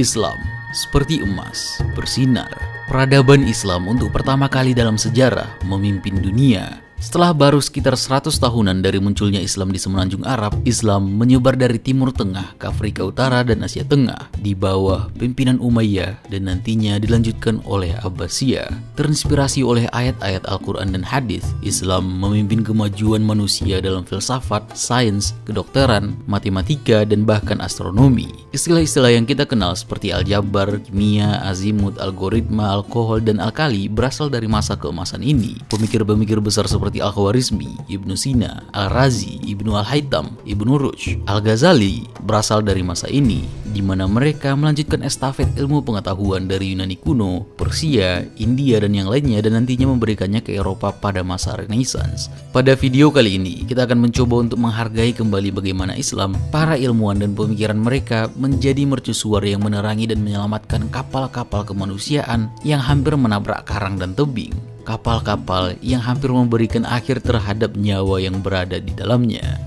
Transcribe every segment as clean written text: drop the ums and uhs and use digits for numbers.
Islam seperti emas bersinar. Peradaban Islam untuk pertama kali dalam sejarah memimpin dunia. Setelah baru sekitar 100 tahunan dari munculnya Islam di semenanjung Arab, Islam menyebar dari Timur Tengah ke Afrika Utara dan Asia Tengah di bawah pimpinan Umayyah dan nantinya dilanjutkan oleh Abbasiyah. Terinspirasi oleh ayat-ayat Al-Quran dan hadis, Islam memimpin kemajuan manusia dalam filsafat, sains, kedokteran, matematika, dan bahkan astronomi. Istilah-istilah yang kita kenal seperti aljabar, kimia, azimut, algoritma, alkohol, dan alkali berasal dari masa keemasan ini. Pemikir-pemikir besar seperti Al-Khwarizmi, Ibnu Sina, Al-Razi, Ibnu Al-Haytham, Ibnu Rushd, Al-Ghazali berasal dari masa ini, di mana mereka melanjutkan estafet ilmu pengetahuan dari Yunani kuno, Persia, India, dan yang lainnya dan nantinya memberikannya ke Eropa pada masa Renaissance. Pada video kali ini, kita akan mencoba untuk menghargai kembali bagaimana Islam, para ilmuwan dan pemikiran mereka menjadi mercusuar yang menerangi dan menyelamatkan kapal-kapal kemanusiaan yang hampir menabrak karang dan tebing. Kapal-kapal yang hampir memberikan akhir terhadap nyawa yang berada di dalamnya.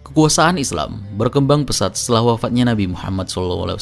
Kekuasaan Islam berkembang pesat setelah wafatnya Nabi Muhammad SAW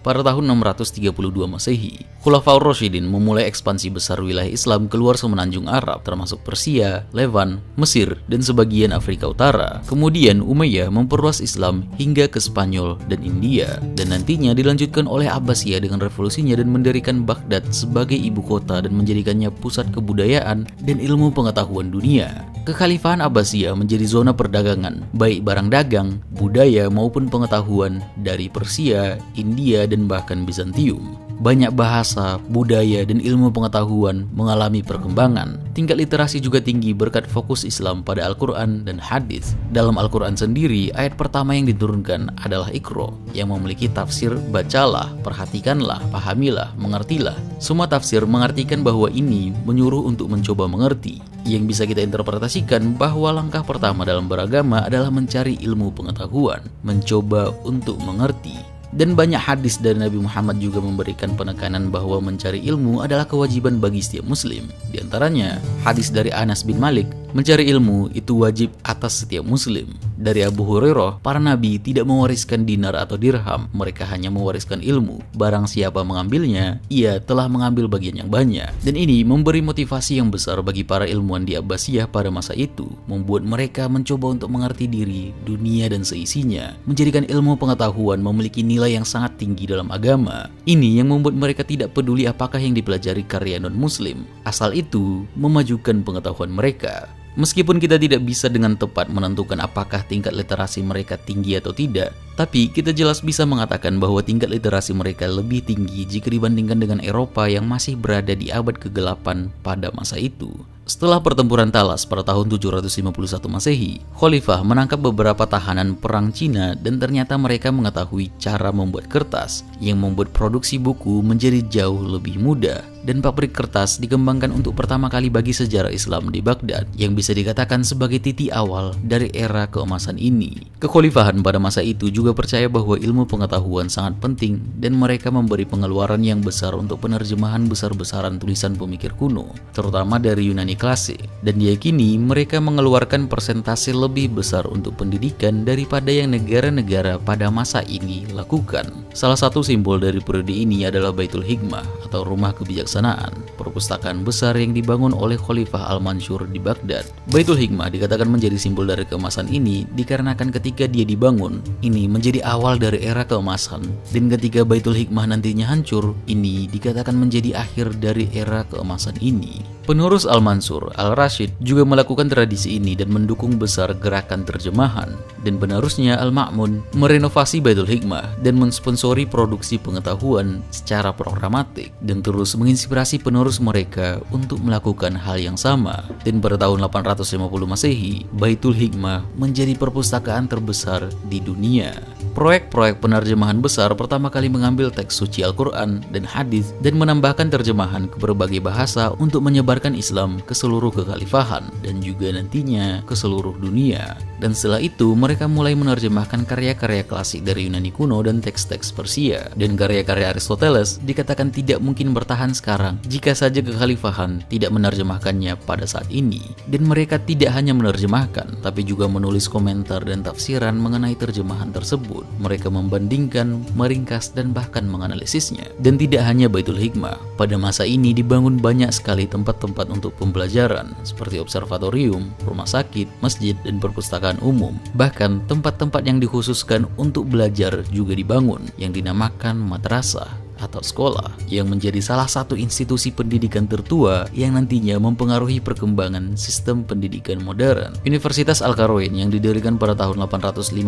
pada tahun 632 Masehi. Khulafaur Rasyidin memulai ekspansi besar wilayah Islam keluar semenanjung Arab termasuk Persia, Levan, Mesir, dan sebagian Afrika Utara. Kemudian Umayyah memperluas Islam hingga ke Spanyol dan India, dan nantinya dilanjutkan oleh Abbasiyah dengan revolusinya dan mendirikan Baghdad sebagai ibu kota dan menjadikannya pusat kebudayaan dan ilmu pengetahuan dunia. Kekhalifahan Abbasiyah menjadi zona perdagangan, baik barang dagang, budaya maupun pengetahuan dari Persia, India, dan bahkan Bizantium. Banyak bahasa, budaya, dan ilmu pengetahuan mengalami perkembangan. Tingkat literasi juga tinggi berkat fokus Islam pada Al-Quran dan hadis. Dalam Al-Quran sendiri, ayat pertama yang diturunkan adalah Iqra, yang memiliki tafsir bacalah, perhatikanlah, pahamilah, mengertilah. Semua tafsir mengartikan bahwa ini menyuruh untuk mencoba mengerti. Yang bisa kita interpretasikan bahwa langkah pertama dalam beragama adalah mencari ilmu pengetahuan, mencoba untuk mengerti. Dan banyak hadis dari Nabi Muhammad juga memberikan penekanan bahwa mencari ilmu adalah kewajiban bagi setiap muslim. Di antaranya, hadis dari Anas bin Malik, mencari ilmu itu wajib atas setiap muslim. Dari Abu Hurairah, para nabi tidak mewariskan dinar atau dirham, mereka hanya mewariskan ilmu. Barang siapa mengambilnya, ia telah mengambil bagian yang banyak. Dan ini memberi motivasi yang besar bagi para ilmuwan di Abbasiyah pada masa itu, membuat mereka mencoba untuk mengerti diri, dunia, dan seisinya, menjadikan ilmu pengetahuan memiliki nilai yang sangat tinggi dalam agama. Ini yang membuat mereka tidak peduli apakah yang dipelajari karya non-muslim, asal itu memajukan pengetahuan mereka. Meskipun kita tidak bisa dengan tepat menentukan apakah tingkat literasi mereka tinggi atau tidak, tapi kita jelas bisa mengatakan bahwa tingkat literasi mereka lebih tinggi jika dibandingkan dengan Eropa yang masih berada di abad ke-8 pada masa itu. Setelah pertempuran Talas pada tahun 751 Masehi, Khalifah menangkap beberapa tahanan perang Cina dan ternyata mereka mengetahui cara membuat kertas yang membuat produksi buku menjadi jauh lebih mudah. Dan pabrik kertas dikembangkan untuk pertama kali bagi sejarah Islam di Baghdad yang bisa dikatakan sebagai titik awal dari era keemasan ini. Kekhalifahan pada masa itu juga percaya bahwa ilmu pengetahuan sangat penting dan mereka memberi pengeluaran yang besar untuk penerjemahan besar-besaran tulisan pemikir kuno, terutama dari Yunani klasik, dan diyakini mereka mengeluarkan persentase lebih besar untuk pendidikan daripada yang negara-negara pada masa ini lakukan. Salah satu simbol dari periode ini adalah Baitul Hikmah atau rumah kebijaksanaan, perpustakaan besar yang dibangun oleh Khalifah Al-Mansur di Baghdad. Baitul Hikmah dikatakan menjadi simbol dari keemasan ini dikarenakan ketika dia dibangun, ini menjadi awal dari era keemasan, dan ketika Baitul Hikmah nantinya hancur, ini dikatakan menjadi akhir dari era keemasan ini. Penerus Al-Mansur, Al-Rashid juga melakukan tradisi ini dan mendukung besar gerakan terjemahan. Dan penerusnya Al-Ma'mun merenovasi Baitul Hikmah dan mensponsori produksi pengetahuan secara programatik dan terus menginspirasi penerus mereka untuk melakukan hal yang sama. Dan pada tahun 850 Masehi, Baitul Hikmah menjadi perpustakaan terbesar di dunia. Proyek-proyek penerjemahan besar pertama kali mengambil teks suci Al-Quran dan hadis dan menambahkan terjemahan ke berbagai bahasa untuk menyebarkan Islam ke seluruh kekhalifahan dan juga nantinya ke seluruh dunia. Dan setelah itu mereka mulai menerjemahkan karya-karya klasik dari Yunani kuno dan teks-teks Persia. Dan karya-karya Aristoteles dikatakan tidak mungkin bertahan sekarang jika saja kekhalifahan tidak menerjemahkannya pada saat ini. Dan mereka tidak hanya menerjemahkan, tapi juga menulis komentar dan tafsiran mengenai terjemahan tersebut. Mereka membandingkan, meringkas, dan bahkan menganalisisnya. Dan tidak hanya Baitul Hikmah, pada masa ini dibangun banyak sekali tempat-tempat untuk pembelajaran seperti observatorium, rumah sakit, masjid, dan perpustakaan umum. Bahkan tempat-tempat yang dikhususkan untuk belajar juga dibangun yang dinamakan madrasah atau sekolah, yang menjadi salah satu institusi pendidikan tertua yang nantinya mempengaruhi perkembangan sistem pendidikan modern. Universitas Al-Qarawiyyin yang didirikan pada tahun 859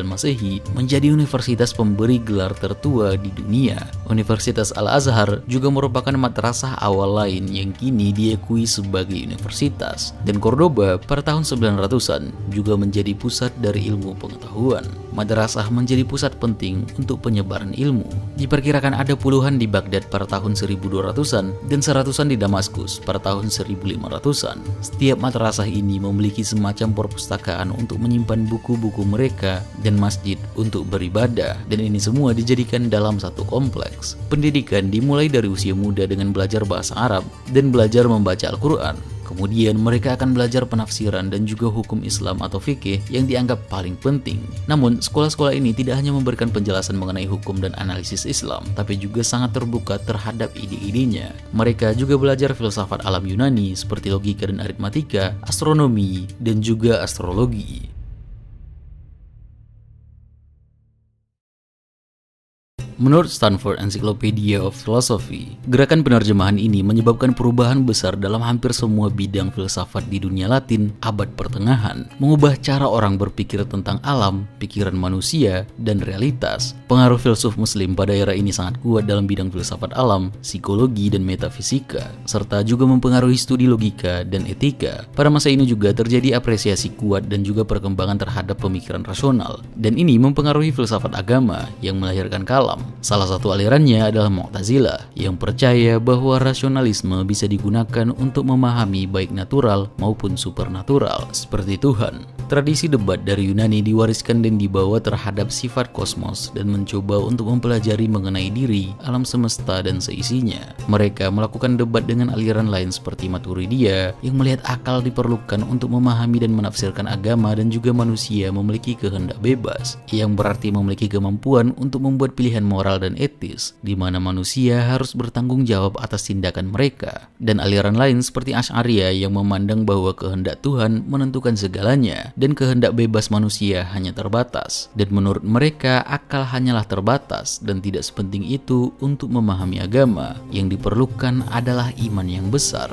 Masehi menjadi universitas pemberi gelar tertua di dunia. Universitas Al-Azhar juga merupakan madrasah awal lain yang kini diakui sebagai universitas. Dan Cordoba pada tahun 900-an juga menjadi pusat dari ilmu pengetahuan. Madrasah menjadi pusat penting untuk penyebaran ilmu. Diperkirakan ada puluhan di Baghdad pada tahun 1200-an dan 100-an di Damaskus pada tahun 1500-an. Setiap madrasah ini memiliki semacam perpustakaan untuk menyimpan buku-buku mereka dan masjid untuk beribadah, dan ini semua dijadikan dalam satu kompleks. Pendidikan dimulai dari usia muda dengan belajar bahasa Arab dan belajar membaca Al-Quran. Kemudian mereka akan belajar penafsiran dan juga hukum Islam atau fikih yang dianggap paling penting. Namun, sekolah-sekolah ini tidak hanya memberikan penjelasan mengenai hukum dan analisis Islam, tapi juga sangat terbuka terhadap ide-idenya. Mereka juga belajar filsafat alam Yunani seperti logika dan aritmatika, astronomi, dan juga astrologi. Menurut Stanford Encyclopedia of Philosophy, gerakan penerjemahan ini menyebabkan perubahan besar dalam hampir semua bidang filsafat di dunia Latin abad pertengahan, mengubah cara orang berpikir tentang alam, pikiran manusia, dan realitas. Pengaruh filsuf muslim pada era ini sangat kuat dalam bidang filsafat alam, psikologi, dan metafisika, serta juga mempengaruhi studi logika dan etika. Pada masa ini juga terjadi apresiasi kuat dan juga perkembangan terhadap pemikiran rasional, dan ini mempengaruhi filsafat agama yang melahirkan kalam. Salah satu alirannya adalah Mu'tazilah yang percaya bahwa rasionalisme bisa digunakan untuk memahami baik natural maupun supernatural seperti Tuhan. Tradisi debat dari Yunani diwariskan dan dibawa terhadap sifat kosmos dan mencoba untuk mempelajari mengenai diri, alam semesta, dan seisinya. Mereka melakukan debat dengan aliran lain seperti Maturidiyah yang melihat akal diperlukan untuk memahami dan menafsirkan agama, dan juga manusia memiliki kehendak bebas yang berarti memiliki kemampuan untuk membuat pilihan moral dan etis, di mana manusia harus bertanggung jawab atas tindakan mereka. Dan aliran lain seperti Asy'ariyah yang memandang bahwa kehendak Tuhan menentukan segalanya dan kehendak bebas manusia hanya terbatas. Dan menurut mereka, akal hanyalah terbatas dan tidak sepenting itu untuk memahami agama. Yang diperlukan adalah iman yang besar.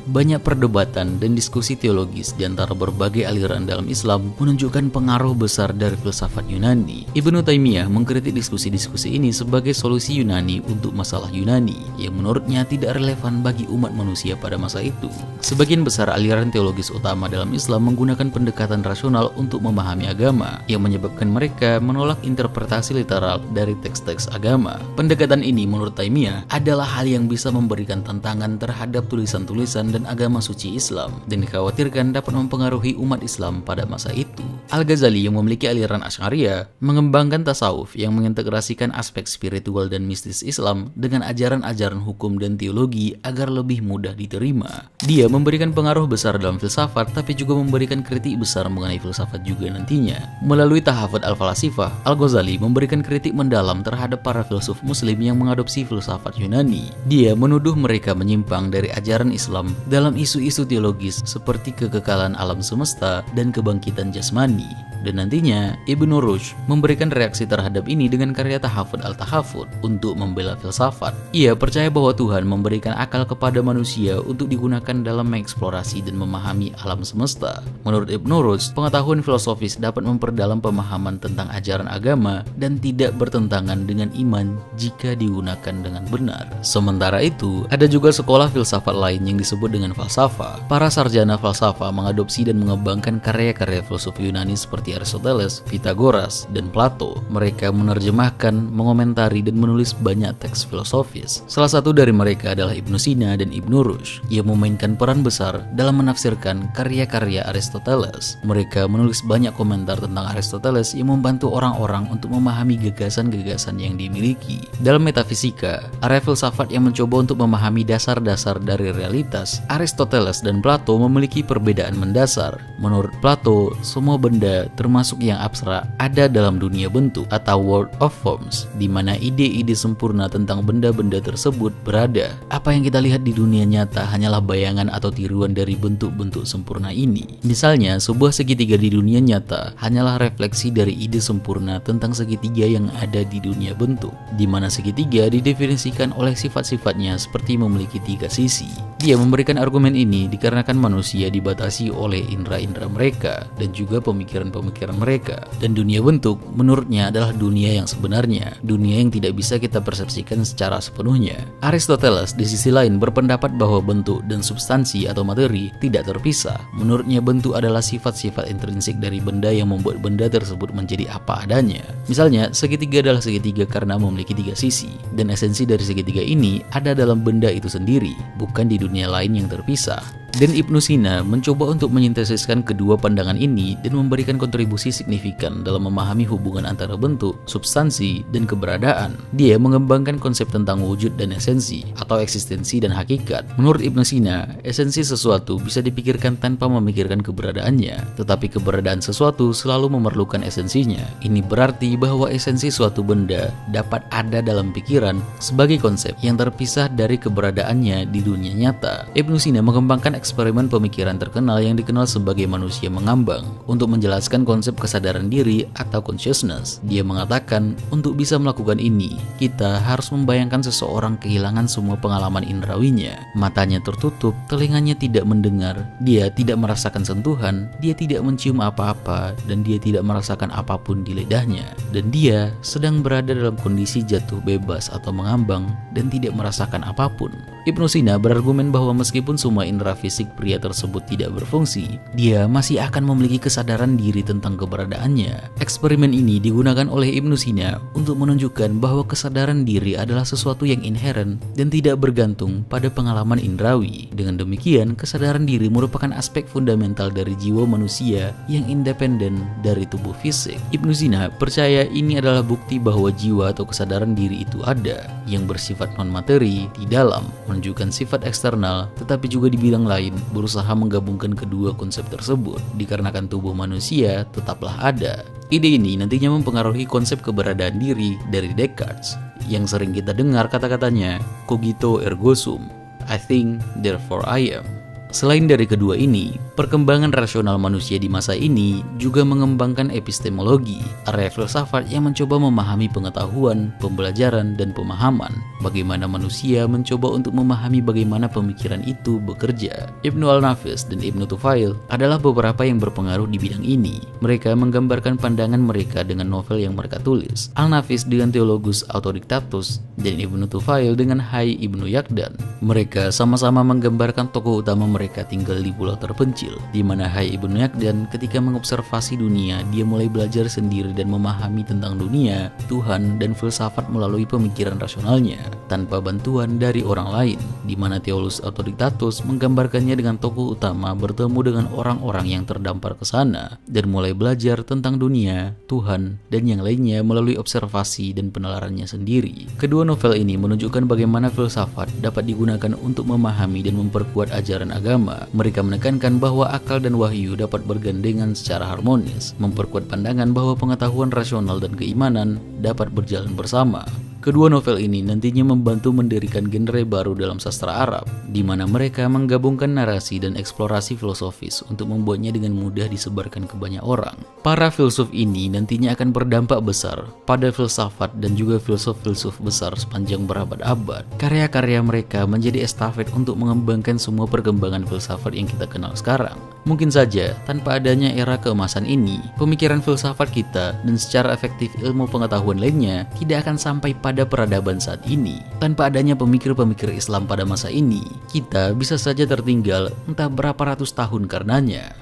Banyak perdebatan dan diskusi teologis di antara berbagai aliran dalam Islam menunjukkan pengaruh besar dari filsafat Yunani. Ibnu Taimiyah mengkritik diskusi-diskusi ini sebagai solusi Yunani untuk masalah Yunani yang menurutnya tidak relevan bagi umat manusia pada masa itu. Sebagian besar aliran teologis utama dalam Islam menggunakan pendekatan rasional untuk memahami agama, yang menyebabkan mereka menolak interpretasi literal dari teks-teks agama. Pendekatan ini menurut Taimiyah adalah hal yang bisa memberikan tantangan terhadap tulisan-tulisan dan agama suci Islam, dan dikhawatirkan dapat mempengaruhi umat Islam pada masa itu. Al-Ghazali yang memiliki aliran Asy'ariyah mengembangkan tasawuf yang mengintegrasikan aspek spiritual dan mistis Islam dengan ajaran-ajaran hukum dan teologi agar lebih mudah diterima. Dia memberikan pengaruh besar dalam filsafat, tapi juga memberikan kritik besar mengenai filsafat juga nantinya. Melalui Tahafut Al-Falasifah, Al-Ghazali memberikan kritik mendalam terhadap para filsuf muslim yang mengadopsi filsafat Yunani. Dia menuduh mereka menyimpang dari ajaran Islam dalam isu-isu teologis seperti kekekalan alam semesta dan kebangkitan jasmani. Dan nantinya Ibnu Rushd memberikan reaksi terhadap ini dengan karya Tahafut Al-Tahafut untuk membela filsafat. Ia percaya bahwa Tuhan memberikan akal kepada manusia untuk digunakan dalam mengeksplorasi dan memahami alam semesta. Menurut Ibnu Rushd, pengetahuan filosofis dapat memperdalam pemahaman tentang ajaran agama dan tidak bertentangan dengan iman jika digunakan dengan benar. Sementara itu, ada juga sekolah filsafat lain yang disebut dengan falsafah. Para sarjana falsafah mengadopsi dan mengembangkan karya-karya filsuf Yunani seperti seperti Aristoteles, Pythagoras, dan Plato. Mereka menerjemahkan, mengomentari, dan menulis banyak teks filosofis. Salah satu dari mereka adalah Ibnu Sina dan Ibnu Rushd. Ia memainkan peran besar dalam menafsirkan karya-karya Aristoteles. Mereka menulis banyak komentar tentang Aristoteles yang membantu orang-orang untuk memahami gagasan-gagasan yang dimiliki. Dalam metafisika, area filsafat yang mencoba untuk memahami dasar-dasar dari realitas, Aristoteles dan Plato memiliki perbedaan mendasar. Menurut Plato, semua benda termasuk yang abstrak ada dalam dunia bentuk atau world of forms, di mana ide-ide sempurna tentang benda-benda tersebut berada. Apa yang kita lihat di dunia nyata hanyalah bayangan atau tiruan dari bentuk-bentuk sempurna ini. Misalnya, sebuah segitiga di dunia nyata hanyalah refleksi dari ide sempurna tentang segitiga yang ada di dunia bentuk, di mana segitiga didefinisikan oleh sifat-sifatnya seperti memiliki 3 sisi. Dia memberikan argumen ini dikarenakan manusia dibatasi oleh indera-indera mereka dan juga pemikiran-pemikiran mereka. Dan dunia bentuk menurutnya adalah dunia yang sebenarnya, dunia yang tidak bisa kita persepsikan secara sepenuhnya. Aristoteles di sisi lain berpendapat bahwa bentuk dan substansi atau materi tidak terpisah. Menurutnya bentuk adalah sifat-sifat intrinsik dari benda yang membuat benda tersebut menjadi apa adanya. Misalnya, segitiga adalah segitiga karena memiliki 3 sisi, dan esensi dari segitiga ini ada dalam benda itu sendiri, bukan di dunia lain yang terpisah. Dan Ibnu Sina mencoba untuk menyintesiskan kedua pandangan ini dan memberikan kontribusi signifikan dalam memahami hubungan antara bentuk, substansi, dan keberadaan. Dia mengembangkan konsep tentang wujud dan esensi, atau eksistensi dan hakikat. Menurut Ibnu Sina, esensi sesuatu bisa dipikirkan tanpa memikirkan keberadaannya, tetapi keberadaan sesuatu selalu memerlukan esensinya. Ini berarti bahwa esensi suatu benda dapat ada dalam pikiran sebagai konsep yang terpisah dari keberadaannya di dunia nyata. Ibnu Sina mengembangkan eksperimen pemikiran terkenal yang dikenal sebagai manusia mengambang untuk menjelaskan konsep kesadaran diri atau consciousness. Dia mengatakan, untuk bisa melakukan ini, kita harus membayangkan seseorang kehilangan semua pengalaman indrawinya. Matanya tertutup, telinganya tidak mendengar, dia tidak merasakan sentuhan, dia tidak mencium apa-apa, dan dia tidak merasakan apapun di lidahnya. Dan dia sedang berada dalam kondisi jatuh bebas atau mengambang dan tidak merasakan apapun. Ibnu Sina berargumen bahwa meskipun semua indera fisik pria tersebut tidak berfungsi, dia masih akan memiliki kesadaran diri tentang keberadaannya. Eksperimen ini digunakan oleh Ibnu Sina untuk menunjukkan bahwa kesadaran diri adalah sesuatu yang inheren dan tidak bergantung pada pengalaman indrawi. Dengan demikian, kesadaran diri merupakan aspek fundamental dari jiwa manusia yang independen dari tubuh fisik. Ibnu Sina percaya ini adalah bukti bahwa jiwa atau kesadaran diri itu ada, yang bersifat non-materi di dalam, menunjukkan sifat eksternal, tetapi juga di bidang lain berusaha menggabungkan kedua konsep tersebut, dikarenakan tubuh manusia tetaplah ada. Ide ini nantinya mempengaruhi konsep keberadaan diri dari Descartes, yang sering kita dengar kata-katanya, cogito ergo sum, I think, therefore I am. Selain dari kedua ini, perkembangan rasional manusia di masa ini juga mengembangkan epistemologi, area filsafat yang mencoba memahami pengetahuan, pembelajaran, dan pemahaman. Bagaimana manusia mencoba untuk memahami bagaimana pemikiran itu bekerja. Ibnu Al-Nafis dan Ibnu Tufail adalah beberapa yang berpengaruh di bidang ini. Mereka menggambarkan pandangan mereka dengan novel yang mereka tulis. Al-Nafis dengan Theologus Autodictatus dan Ibnu Tufail dengan Hayy Ibnu Yaqdhan. Mereka sama-sama menggambarkan tokoh utama mereka tinggal di pulau terpencil, di mana Hayy Ibnu Yaqdhan ketika mengobservasi dunia, dia mulai belajar sendiri dan memahami tentang dunia, Tuhan, dan filsafat melalui pemikiran rasionalnya, tanpa bantuan dari orang lain, di mana Theolus Autodictatus menggambarkannya dengan tokoh utama bertemu dengan orang-orang yang terdampar ke sana, dan mulai belajar tentang dunia, Tuhan, dan yang lainnya melalui observasi dan penalarannya sendiri. Kedua novel ini menunjukkan bagaimana filsafat dapat digunakan untuk memahami dan memperkuat ajaran agama. Mereka menekankan bahwa akal dan wahyu dapat bergandengan secara harmonis, memperkuat pandangan bahwa pengetahuan rasional dan keimanan dapat berjalan bersama. Kedua novel ini nantinya membantu mendirikan genre baru dalam sastra Arab, di mana mereka menggabungkan narasi dan eksplorasi filosofis untuk membuatnya dengan mudah disebarkan ke banyak orang. Para filsuf ini nantinya akan berdampak besar pada filsafat dan juga filsuf-filsuf besar sepanjang berabad-abad. Karya-karya mereka menjadi estafet untuk mengembangkan semua perkembangan filsafat yang kita kenal sekarang. Mungkin saja, tanpa adanya era keemasan ini, pemikiran filsafat kita dan secara efektif ilmu pengetahuan lainnya tidak akan sampai pada peradaban saat ini. Tanpa adanya pemikir-pemikir Islam pada masa ini, kita bisa saja tertinggal entah berapa ratus tahun karenanya.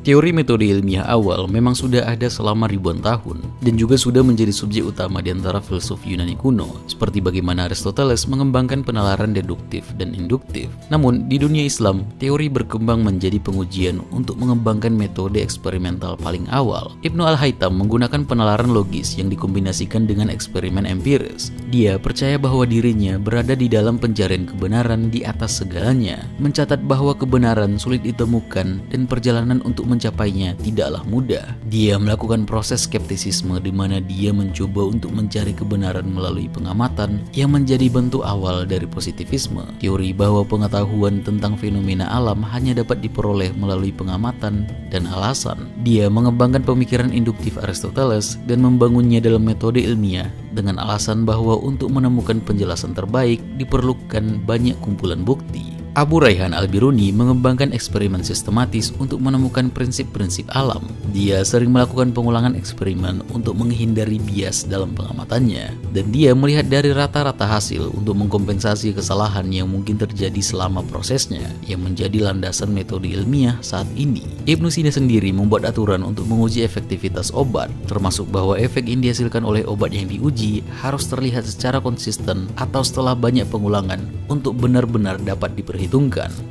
Teori metode ilmiah awal memang sudah ada selama ribuan tahun dan juga sudah menjadi subjek utama di antara filsuf Yunani kuno, seperti bagaimana Aristoteles mengembangkan penalaran deduktif dan induktif. Namun, di dunia Islam, teori berkembang menjadi pengujian untuk mengembangkan metode eksperimental paling awal. Ibnu Al-Haytham menggunakan penalaran logis yang dikombinasikan dengan eksperimen empiris. Dia percaya bahwa dirinya berada di dalam pencarian kebenaran di atas segalanya, mencatat bahwa kebenaran sulit ditemukan dan perjalanan untuk mencapainya tidaklah mudah. Dia melakukan proses skeptisisme di mana dia mencoba untuk mencari kebenaran melalui pengamatan yang menjadi bentuk awal dari positivisme. Teori bahwa pengetahuan tentang fenomena alam hanya dapat diperoleh melalui pengamatan dan alasan. Dia mengembangkan pemikiran induktif Aristoteles dan membangunnya dalam metode ilmiah dengan alasan bahwa untuk menemukan penjelasan terbaik diperlukan banyak kumpulan bukti. Abu Rayhan Al-Biruni mengembangkan eksperimen sistematis untuk menemukan prinsip-prinsip alam. Dia sering melakukan pengulangan eksperimen untuk menghindari bias dalam pengamatannya, dan dia melihat dari rata-rata hasil untuk mengkompensasi kesalahan yang mungkin terjadi selama prosesnya, yang menjadi landasan metode ilmiah saat ini. Ibnu Sina sendiri membuat aturan untuk menguji efektivitas obat, termasuk bahwa efek yang dihasilkan oleh obat yang diuji harus terlihat secara konsisten atau setelah banyak pengulangan untuk benar-benar dapat diperhitungkan.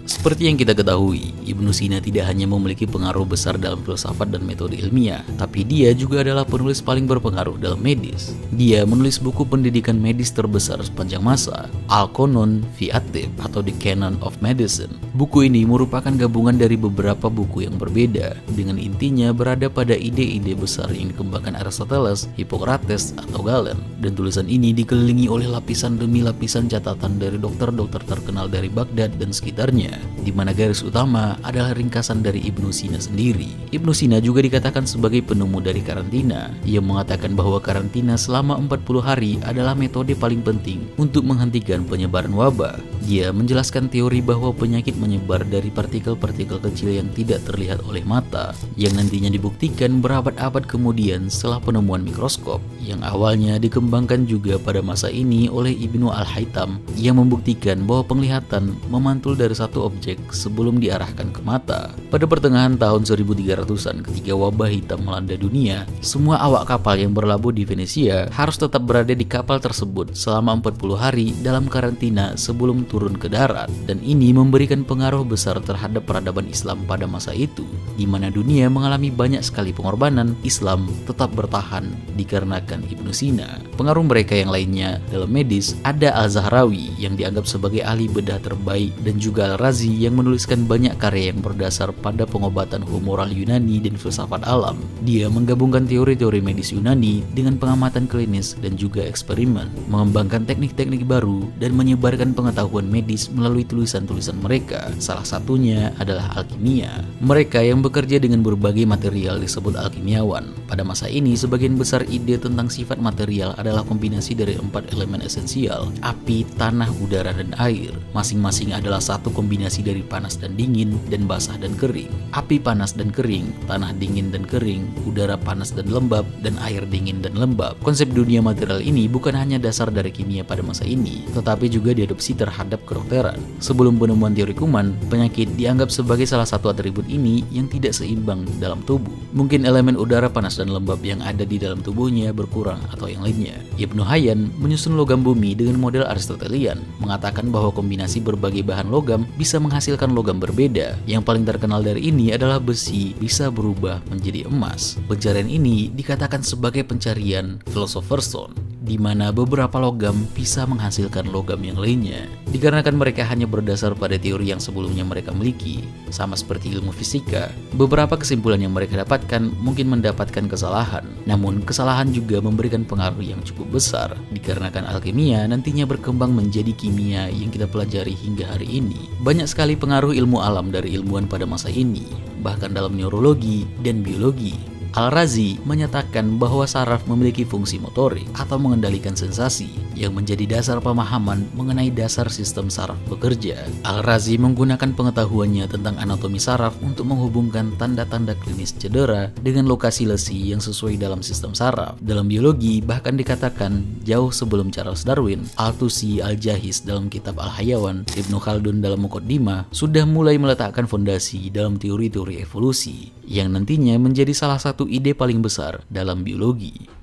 Seperti yang kita ketahui, Ibnu Sina tidak hanya memiliki pengaruh besar dalam filsafat dan metode ilmiah, tapi dia juga adalah penulis paling berpengaruh dalam medis. Dia menulis buku pendidikan medis terbesar sepanjang masa, Al-Qanon fi at-Tibb atau The Canon of Medicine. Buku ini merupakan gabungan dari beberapa buku yang berbeda, dengan intinya berada pada ide-ide besar yang dikembangkan Aristoteles, Hippocrates, atau Galen. Dan tulisan ini dikelilingi oleh lapisan demi lapisan catatan dari dokter-dokter terkenal dari Baghdad dan sekitarnya, di mana garis utama adalah ringkasan dari Ibnu Sina sendiri. Ibnu Sina juga dikatakan sebagai penemu dari karantina. Ia mengatakan bahwa karantina selama 40 hari adalah metode paling penting untuk menghentikan penyebaran wabah. Dia menjelaskan teori bahwa penyakit menyebar dari partikel-partikel kecil yang tidak terlihat oleh mata, yang nantinya dibuktikan berabad-abad kemudian setelah penemuan mikroskop, yang awalnya dikembangkan juga pada masa ini oleh Ibnu Al-Haytham, yang membuktikan bahwa penglihatan memantul dari satu objek sebelum diarahkan ke mata. Pada pertengahan tahun 1300-an ketika wabah hitam melanda dunia, semua awak kapal yang berlabuh di Venesia harus tetap berada di kapal tersebut selama 40 hari dalam karantina sebelum turun ke darat, dan ini memberikan pengaruh besar terhadap peradaban Islam pada masa itu, di mana dunia mengalami banyak sekali pengorbanan. Islam tetap bertahan dikarenakan Ibnu Sina. Pengaruh mereka yang lainnya dalam medis ada Al-Zahrawi yang dianggap sebagai ahli bedah terbaik, dan juga Al-Razi yang menuliskan banyak karya yang berdasar pada pengobatan humoral Yunani dan filsafat alam. Dia menggabungkan teori-teori medis Yunani dengan pengamatan klinis dan juga eksperimen, mengembangkan teknik-teknik baru dan menyebarkan pengetahuan medis melalui tulisan-tulisan mereka. Salah satunya adalah alkimia. Mereka yang bekerja dengan berbagai material disebut alkimiawan. Pada masa ini, sebagian besar ide tentang sifat material adalah kombinasi dari 4 elemen esensial: api, tanah, udara, dan air. Masing-masing adalah satu kombinasi dari panas dan dingin, dan basah dan kering. Api panas dan kering, tanah dingin dan kering, udara panas dan lembab, dan air dingin dan lembab. Konsep dunia material ini bukan hanya dasar dari kimia pada masa ini, tetapi juga diadopsi terhadap kedokteran. Sebelum penemuan teori kuman, penyakit dianggap sebagai salah satu atribut ini yang tidak seimbang dalam tubuh. Mungkin elemen udara panas dan lembab yang ada di dalam tubuhnya berkurang atau yang lainnya. Ibnu Hayyan menyusun logam bumi dengan model Aristotelian, mengatakan bahwa kombinasi berbagai bahan logam bisa menghasilkan logam berbeda. Yang paling terkenal dari ini adalah besi bisa berubah menjadi emas. Pencarian ini dikatakan sebagai pencarian Philosopher's Stone, di mana beberapa logam bisa menghasilkan logam yang lainnya, dikarenakan mereka hanya berdasar pada teori yang sebelumnya mereka miliki. Sama seperti ilmu fisika, beberapa kesimpulan yang mereka dapatkan mungkin mendapatkan kesalahan, namun kesalahan juga memberikan pengaruh yang cukup besar, dikarenakan alkimia nantinya berkembang menjadi kimia yang kita pelajari hingga hari ini. Banyak sekali pengaruh ilmu alam dari ilmuwan pada masa ini, bahkan dalam neurologi dan biologi. Al-Razi menyatakan bahwa saraf memiliki fungsi motorik atau mengendalikan sensasi yang menjadi dasar pemahaman mengenai dasar sistem saraf bekerja. Al-Razi menggunakan pengetahuannya tentang anatomi saraf untuk menghubungkan tanda-tanda klinis cedera dengan lokasi lesi yang sesuai dalam sistem saraf. Dalam biologi bahkan dikatakan jauh sebelum Charles Darwin, Al-Tusi Al-Jahiz dalam kitab Al-Hayawan, Ibnu Khaldun dalam Muqaddimah sudah mulai meletakkan fondasi dalam teori-teori evolusi yang nantinya menjadi salah satu ide paling besar dalam biologi.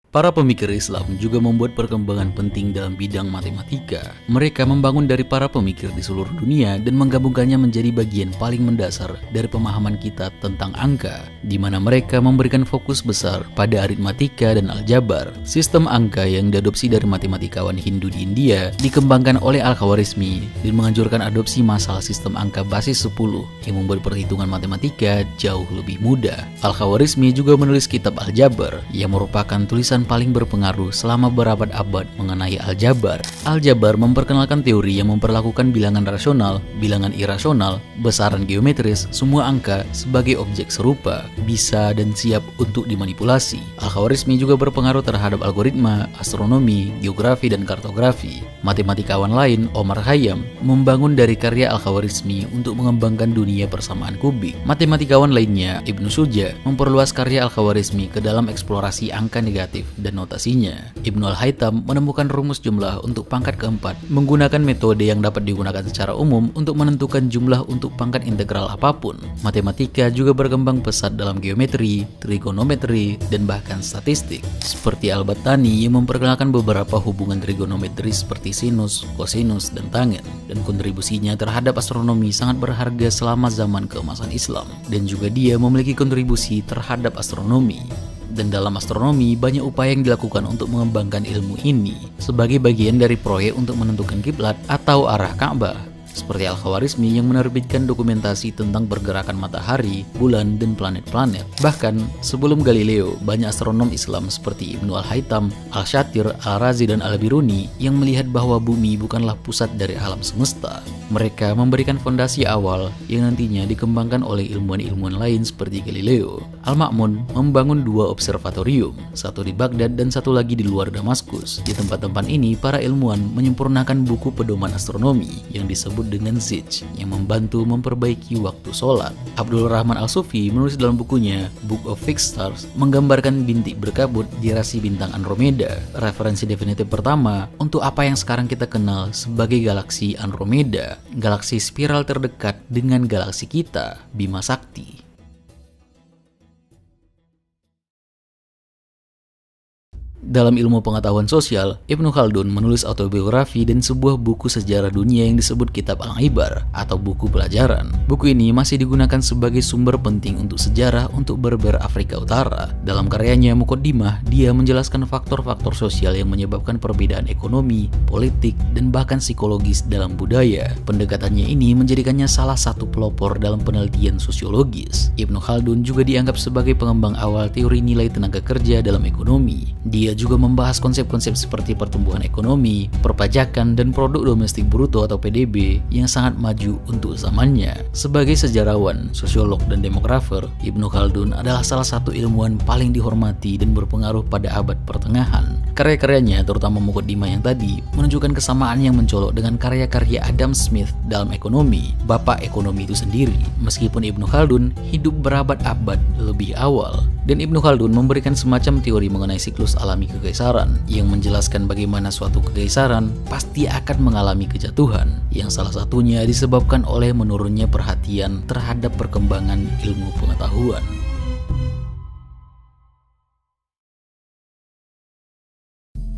Para pemikir Islam juga membuat perkembangan penting dalam bidang matematika. Mereka membangun dari para pemikir di seluruh dunia dan menggabungkannya menjadi bagian paling mendasar dari pemahaman kita tentang angka, di mana mereka memberikan fokus besar pada aritmatika dan aljabar. Sistem angka yang diadopsi dari matematikawan Hindu di India dikembangkan oleh Al-Khwarizmi dan menganjurkan adopsi masalah sistem angka basis 10 yang membuat perhitungan matematika jauh lebih mudah. Al-Khwarizmi juga menulis kitab Aljabar yang merupakan tulisan paling berpengaruh selama berabad-abad mengenai aljabar. Aljabar memperkenalkan teori yang memperlakukan bilangan rasional, bilangan irasional, besaran geometris, semua angka sebagai objek serupa, bisa dan siap untuk dimanipulasi. Al-Khwarizmi juga berpengaruh terhadap algoritma, astronomi, geografi, dan kartografi. Matematikawan lain, Omar Khayyam, membangun dari karya Al-Khwarizmi untuk mengembangkan dunia persamaan kubik. Matematikawan lainnya, Ibnu Suja, memperluas karya Al-Khwarizmi ke dalam eksplorasi angka negatif dan notasinya. Ibnu Al-Haytham menemukan rumus jumlah untuk pangkat keempat menggunakan metode yang dapat digunakan secara umum untuk menentukan jumlah untuk pangkat integral apapun. Matematika juga berkembang pesat dalam geometri, trigonometri, dan bahkan statistik. Seperti Al-Battani yang memperkenalkan beberapa hubungan trigonometri seperti sinus, kosinus, dan tangen. Dan kontribusinya terhadap astronomi sangat berharga selama zaman keemasan Islam. Dan juga dia memiliki kontribusi terhadap astronomi. Dan dalam astronomi, banyak upaya yang dilakukan untuk mengembangkan ilmu ini sebagai bagian dari proyek untuk menentukan kiblat atau arah Ka'bah. Seperti Al-Khwarizmi yang menerbitkan dokumentasi tentang pergerakan matahari, bulan, dan planet-planet. Bahkan, sebelum Galileo, banyak astronom Islam seperti Ibnu Al-Haytham, Al-Shatir, Al-Razi, dan Al-Biruni yang melihat bahwa bumi bukanlah pusat dari alam semesta. Mereka memberikan fondasi awal yang nantinya dikembangkan oleh ilmuwan-ilmuwan lain seperti Galileo. Al-Ma'mun membangun 2 observatorium, satu di Baghdad dan satu lagi di luar Damaskus. Di tempat-tempat ini, para ilmuwan menyempurnakan buku pedoman astronomi yang disebut dengan Zij yang membantu memperbaiki waktu sholat. Abdul Rahman Al-Sufi menulis dalam bukunya Book of Fixed Stars menggambarkan bintik berkabut di rasi bintang Andromeda, referensi definitif pertama untuk apa yang sekarang kita kenal sebagai galaksi Andromeda, galaksi spiral terdekat dengan galaksi kita, Bima Sakti. Dalam ilmu pengetahuan sosial, Ibnu Khaldun menulis autobiografi dan sebuah buku sejarah dunia yang disebut Kitab Al-Ibar atau buku pelajaran. Buku ini masih digunakan sebagai sumber penting untuk sejarah untuk Berber Afrika Utara. Dalam karyanya Muqaddimah, dia menjelaskan faktor-faktor sosial yang menyebabkan perbedaan ekonomi, politik, dan bahkan psikologis dalam budaya. Pendekatannya ini menjadikannya salah satu pelopor dalam penelitian sosiologis. Ibnu Khaldun juga dianggap sebagai pengembang awal teori nilai tenaga kerja dalam ekonomi. Dia juga membahas konsep-konsep seperti pertumbuhan ekonomi, perpajakan, dan produk domestik bruto atau PDB yang sangat maju untuk zamannya. Sebagai sejarawan, sosiolog, dan demografer, Ibnu Khaldun adalah salah satu ilmuwan paling dihormati dan berpengaruh pada abad pertengahan. Karya-karyanya, terutama Muqaddimah yang tadi, menunjukkan kesamaan yang mencolok dengan karya-karya Adam Smith dalam ekonomi, bapak ekonomi itu sendiri. Meskipun Ibnu Khaldun hidup berabad-abad lebih awal, dan Ibnu Khaldun memberikan semacam teori mengenai siklus alami kekaisaran yang menjelaskan bagaimana suatu kekaisaran pasti akan mengalami kejatuhan, yang salah satunya disebabkan oleh menurunnya perhatian terhadap perkembangan ilmu pengetahuan.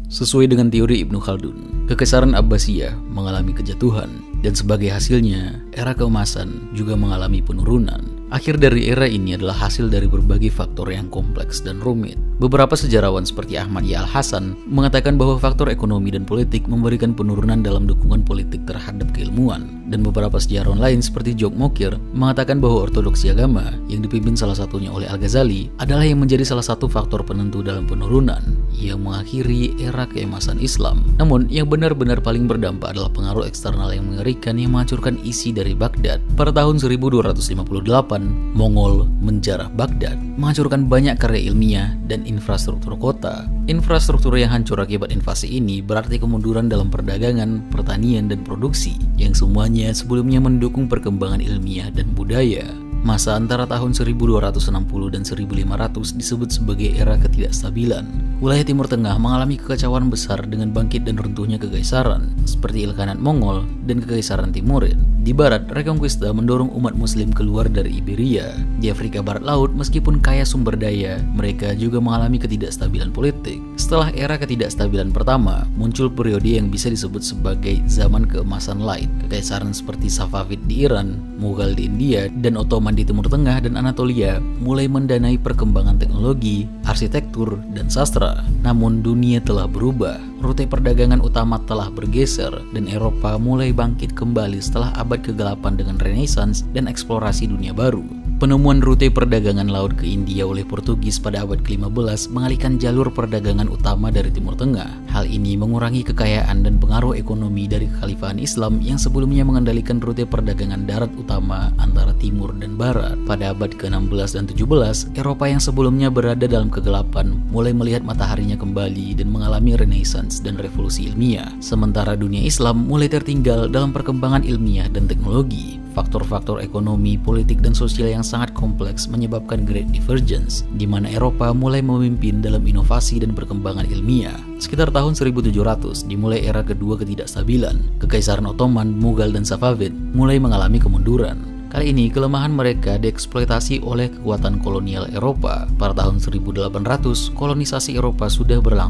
Sesuai dengan teori Ibnu Khaldun, kekaisaran Abbasiyah mengalami kejatuhan dan sebagai hasilnya, era keemasan juga mengalami penurunan. Akhir dari era ini adalah hasil dari berbagai faktor yang kompleks dan rumit. Beberapa sejarawan seperti Ahmad Ya Al-Hasan mengatakan bahwa faktor ekonomi dan politik memberikan penurunan dalam dukungan politik terhadap keilmuan. Dan beberapa sejarawan lain seperti Jok Mokir mengatakan bahwa ortodoksi agama yang dipimpin salah satunya oleh Al-Ghazali adalah yang menjadi salah satu faktor penentu dalam penurunan, yang mengakhiri era keemasan Islam. Namun, yang benar-benar paling berdampak adalah pengaruh eksternal yang mengerikan yang menghancurkan isi dari Baghdad. Pada tahun 1258, Mongol menjarah Baghdad, menghancurkan banyak karya ilmiah dan infrastruktur kota. Infrastruktur yang hancur akibat invasi ini berarti kemunduran dalam perdagangan, pertanian, dan produksi, yang semuanya sebelumnya mendukung perkembangan ilmiah dan budaya. Masa antara tahun 1260 dan 1500 disebut sebagai era ketidakstabilan. Wilayah Timur Tengah mengalami kekacauan besar dengan bangkit dan runtuhnya kekaisaran, seperti Ilkhanat Mongol dan Kekaisaran Timurid. Di barat, Reconquista mendorong umat muslim keluar dari Iberia. Di Afrika Barat Laut, meskipun kaya sumber daya, mereka juga mengalami ketidakstabilan politik. Setelah era ketidakstabilan pertama, muncul periode yang bisa disebut sebagai zaman keemasan lain. Kekaisaran seperti Safavid di Iran, Mughal di India, dan Ottoman di Timur Tengah dan Anatolia mulai mendanai perkembangan teknologi, arsitektur, dan sastra. Namun dunia telah berubah. Rute perdagangan utama telah bergeser dan Eropa mulai bangkit kembali setelah abad kegelapan dengan Renaissance dan eksplorasi dunia baru. Penemuan rute perdagangan laut ke India oleh Portugis pada abad ke-15 mengalihkan jalur perdagangan utama dari Timur Tengah. Hal ini mengurangi kekayaan dan pengaruh ekonomi dari kekhalifahan Islam yang sebelumnya mengendalikan rute perdagangan darat utama antara timur dan barat. Pada abad ke-16 dan 17, Eropa yang sebelumnya berada dalam kegelapan mulai melihat mataharinya kembali dan mengalami Renaissance dan revolusi ilmiah. Sementara dunia Islam mulai tertinggal dalam perkembangan ilmiah dan teknologi. Faktor-faktor ekonomi, politik, dan sosial yang sangat kompleks menyebabkan Great Divergence, di mana Eropa mulai memimpin dalam inovasi dan perkembangan ilmiah. Sekitar tahun 1700 dimulai era kedua ketidakstabilan. Kekaisaran Ottoman, Mughal, dan Safavid mulai mengalami kemunduran. Kali ini kelemahan mereka dieksploitasi oleh kekuatan kolonial Eropa. Pada tahun 1800, kolonisasi Eropa sudah berlangsung